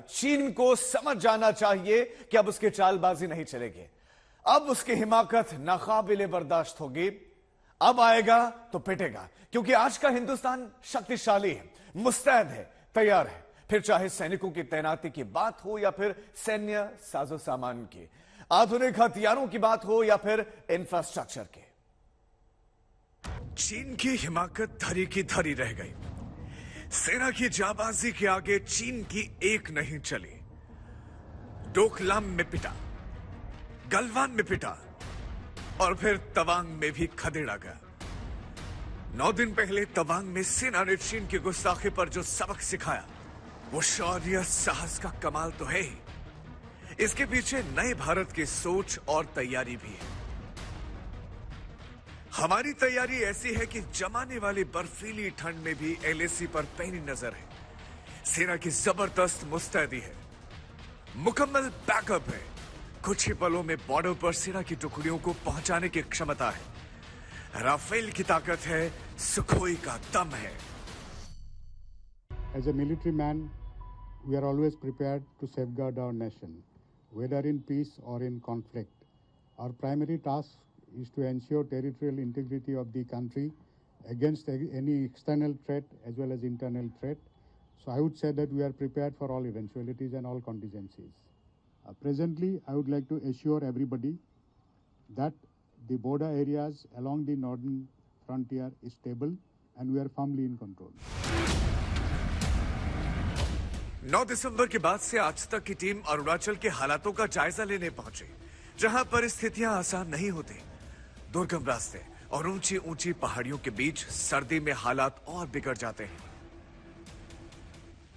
चीन को समझ जाना चाहिए कि अब उसकी चालबाजी नहीं चलेगी, अब उसकी हिमाकत नाकाबिले बर्दाश्त होगी, अब आएगा तो पिटेगा, क्योंकि आज का हिंदुस्तान शक्तिशाली है, मुस्तैद है, तैयार है। फिर चाहे सैनिकों की तैनाती की बात हो या फिर सैन्य साजो सामान की, आधुनिक हथियारों की बात हो या फिर इंफ्रास्ट्रक्चर की। चीन की हिमाकत धरी की धरी रह गई। सेना की जाबाजी के आगे चीन की एक नहीं चली। डोकलाम में पिटा, गलवान में पिटा और फिर तवांग में भी खदेड़ा गया। 9 दिन पहले तवांग में सेना ने चीन की गुस्ताखी पर जो सबक सिखाया, वो शौर्य साहस का कमाल तो है ही, इसके पीछे नए भारत की सोच और तैयारी भी है। हमारी तैयारी ऐसी है कि जमाने वाली बर्फीली ठंड में भी एलएसी पर पैनी नजर है। सेना की जबरदस्त मुस्तैदी है, मुकम्मल बैकअप है, कुछ ही पलों में बॉर्डर पर सेना की टुकड़ियों को पहुंचाने की क्षमता है। राफेल की ताकत है, सुखोई का दम है। As a military man, we are always prepared to safeguard our nation, whether in peace or in conflict. Our primary task is to ensure territorial integrity of the country against any external threat as well as internal threat. So I would say that we are prepared for all eventualities and all contingencies. Presently, I would like to assure everybody that the border areas along the northern frontier is stable and we are firmly in control. 9 दिसंबर के बाद से आज तक की team Arunachal के हालातों का जायजा लेने पहुंची, जहां परिस्थितियां आसान नहीं होती। दुर्गम रास्ते और ऊंची ऊंची पहाड़ियों के बीच सर्दी में हालात और बिगड़ जाते हैं।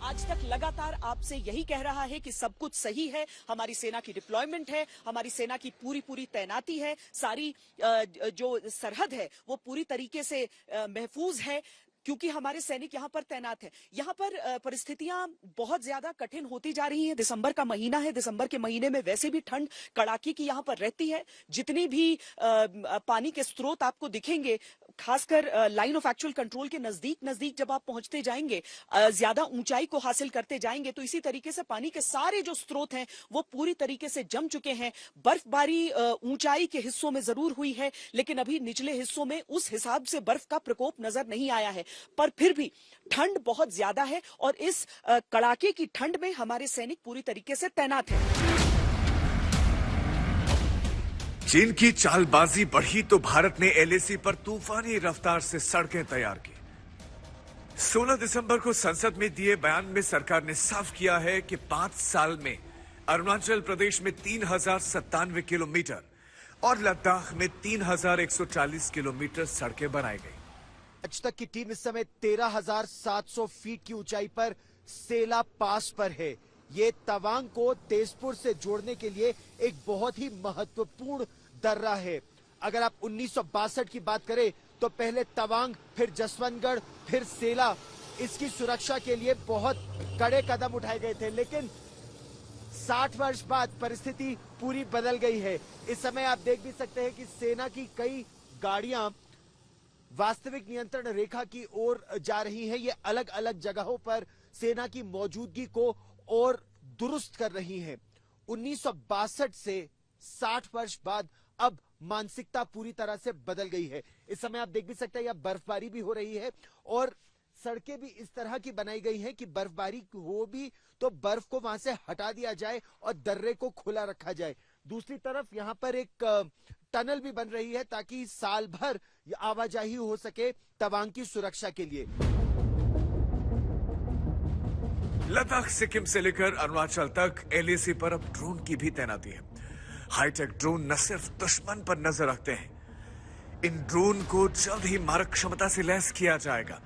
आज तक लगातार आपसे यही कह रहा है कि सब कुछ सही है, हमारी सेना की डिप्लॉयमेंट है, हमारी सेना की पूरी तैनाती है, सारी जो सरहद है वो पूरी तरीके से महफूज है, क्योंकि हमारे सैनिक यहाँ पर तैनात हैं। यहाँ पर परिस्थितियां बहुत ज्यादा कठिन होती जा रही हैं। दिसंबर का महीना है, दिसंबर के महीने में वैसे भी ठंड कड़ाके की यहाँ पर रहती है। जितनी भी पानी के स्रोत आपको दिखेंगे, खासकर लाइन ऑफ एक्चुअल कंट्रोल के नजदीक जब आप पहुंचते जाएंगे, ज्यादा ऊंचाई को हासिल करते जाएंगे, तो इसी तरीके से पानी के सारे जो स्रोत हैं वो पूरी तरीके से जम चुके हैं। बर्फबारी ऊंचाई के हिस्सों में जरूर हुई है, लेकिन अभी निचले हिस्सों में उस हिसाब से बर्फ का प्रकोप नजर नहीं आया है। पर फिर भी ठंड बहुत ज्यादा है और इस कड़ाके की ठंड में हमारे सैनिक पूरी तरीके से तैनात हैं। चीन की चालबाजी बढ़ी तो भारत ने एलएसी पर तूफानी रफ्तार से सड़कें तैयार की। 16 दिसंबर को संसद में दिए बयान में सरकार ने साफ किया है कि 5 साल में अरुणाचल प्रदेश में 3097 किलोमीटर और लद्दाख में 3140 किलोमीटर सड़कें बनाई गई। आज तक की टीम इस समय 13,700 फीट की ऊंचाई पर सेला पास पर है। ये तवांग को तेजपुर से जोड़ने के लिए एक बहुत ही महत्वपूर्ण दर्रा है। अगर आप 1962 की बात करें तो पहले तवांग, फिर जसवंतगढ़, फिर सेला, इसकी सुरक्षा के लिए बहुत कड़े कदम उठाए गए थे, लेकिन 60 वर्ष बाद परिस्थिति पूरी बदल गई है। इस समय आप देख भी सकते हैं कि सेना की कई गाड़ियां वास्तविक नियंत्रण रेखा की ओर जा रही हैं। ये अलग अलग जगहों पर सेना की मौजूदगी को और दुरुस्त कर रही हैं। 1962 से 60 वर्ष बाद अब मानसिकता पूरी तरह से बदल गई है। इस समय आप देख भी सकते हैं यह बर्फबारी भी हो रही है और सड़कें भी इस तरह की बनाई गई हैं कि बर्फबारी हो भी तो बर्फ को वहां से हटा दिया जाए और दर्रे को खुला रखा जाए। दूसरी तरफ यहाँ पर एक टनल भी बन रही है ताकि साल भर आवाजाही हो सके तवांग की सुरक्षा के लिए। लद्दाख, सिक्किम से लेकर अरुणाचल तक एलएसी पर अब ड्रोन की भी तैनाती है। हाईटेक ड्रोन न सिर्फ दुश्मन पर नजर रखते हैं, इन ड्रोन को जल्द ही मारक क्षमता से लैस किया जाएगा।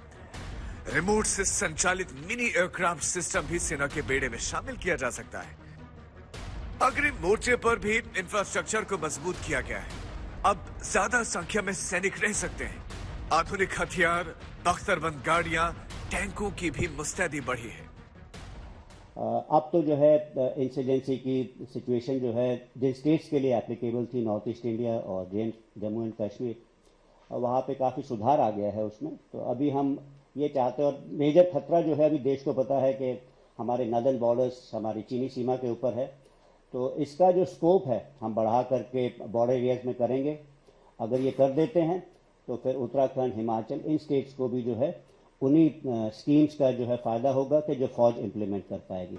रिमोट से संचालित मिनी एयरक्राफ्ट सिस्टम भी सेना के बेड़े में शामिल किया जा सकता है। अग्रिम मोर्चे पर भी इंफ्रास्ट्रक्चर को मजबूत किया गया है। अब ज्यादा संख्या में सैनिक रह सकते हैं। आधुनिक हथियार, बख्तरबंद गाड़ियां, टैंकों की भी मुस्तैदी बढ़ी है। अब तो जो है इंसर्जेंसी की सिचुएशन जो है जिन स्टेट्स के लिए एप्लीकेबल थी, नॉर्थ ईस्ट इंडिया और जम्मू एंड कश्मीर, वहाँ पे काफ़ी सुधार आ गया है उसमें। तो अभी हम ये चाहते हैं, और मेजर खतरा जो है अभी देश को पता है कि हमारे नदर्न बॉर्डर्स हमारी चीनी सीमा के ऊपर है। तो इसका जो स्कोप है हम बढ़ा करके बॉर्डर एरियाज में करेंगे। अगर ये कर देते हैं तो फिर उत्तराखंड, हिमाचल, इन स्टेट्स को भी जो है उन्हीं स्कीम्स का जो है फायदा होगा कि जो फौज इंप्लीमेंट कर पाएगी।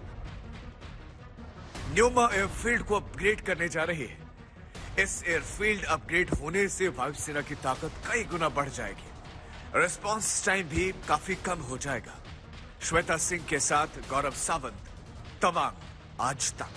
न्योमा एयरफील्ड को अपग्रेड करने जा रही है। इस एयरफील्ड अपग्रेड होने से वायुसेना की ताकत कई गुना बढ़ जाएगी। रिस्पांस टाइम भी काफी कम हो जाएगा। श्वेता सिंह के साथ गौरव सावंत, तवांग, आज तक।